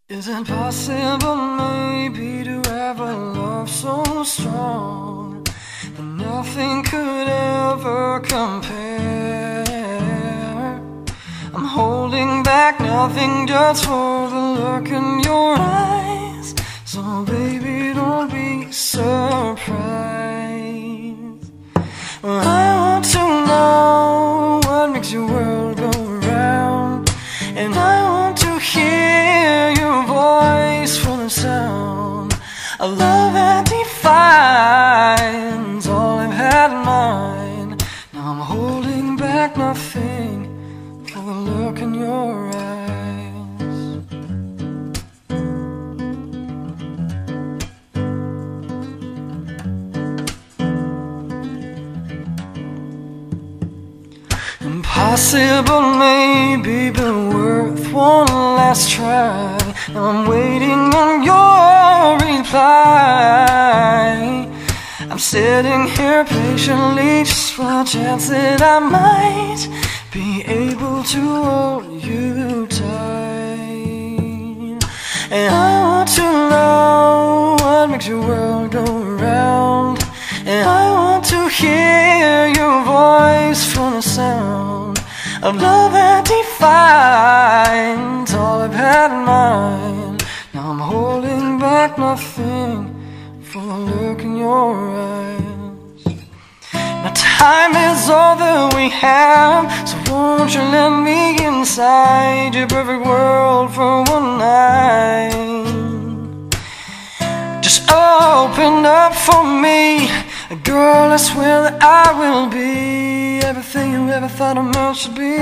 Is it possible maybe to have a love so strong that nothing could ever compare? I'm holding back nothing just for the look in your eyes. So baby, don't be surprised. Well, I want to know what makes your world go round, and I want to hear your voice from the sound of love that defines all I've had in mind. Now I'm holding back nothing for the look in your eyes. Impossible maybe, but worth one last try. Now I'm waiting on your reply. I'm sitting here patiently just for a chance that I might be able to hold you tight. And I want to know what makes your world go round, and I want to hear your voice from the sound of love that defines all I've had in mind. Now I'm holding back nothing for the look in your eyes. Now time is all that we have, so won't you let me inside your perfect world for one night? Just open up for me, girl, I swear that I will be everything you ever thought a man should be.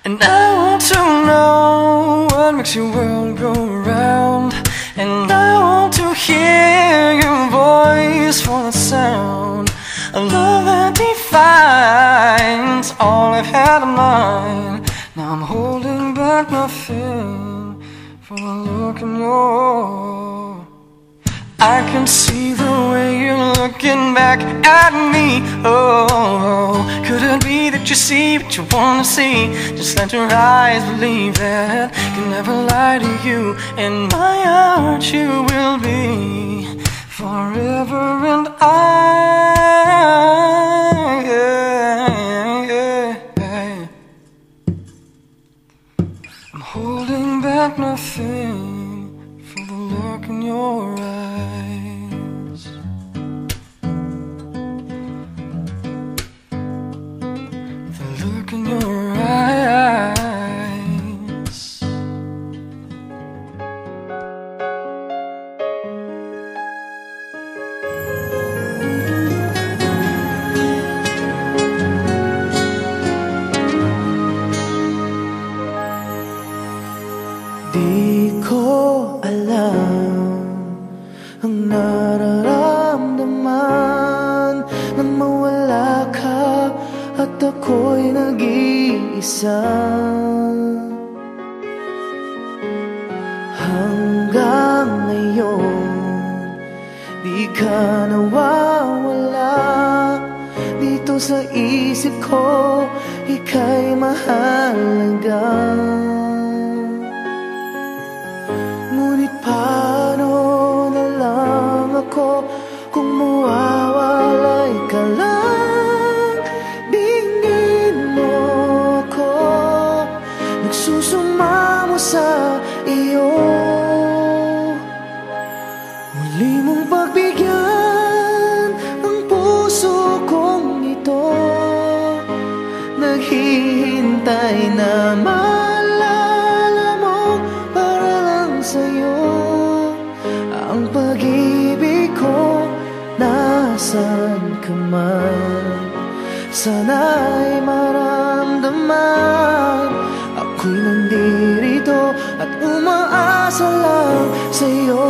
And I want to know what makes your world go round, and I want to hear your voice for the sound of love that defines all I've had in mind. Now I'm holding back nothing for the look in your. I can see the way you're looking back at me. Oh, could it be that you see what you want to see? Just let your eyes believe that. Can never lie to you. In my heart you will be forever, and I'm holding back nothing for the look in your eyes. The look in your eyes. Di ko alam ang nararamdaman nang mawala ka at ako'y nag-iisa. Hanggang ngayon di ka nawawala dito sa isip ko, ika'y mahalaga. Ngunit paano na lang ako kung mawawalay ka lang? Dingin mo ako, nagsusumamo sa iyo. Muli mong pagbigyan ang puso kong ito, naghihintay na maalala mo para lang sa'yo. Ang pag-ibig ko, nasan ka man, sana'y maramdaman. Ako'y nandirito at umaasa lang sa'yo.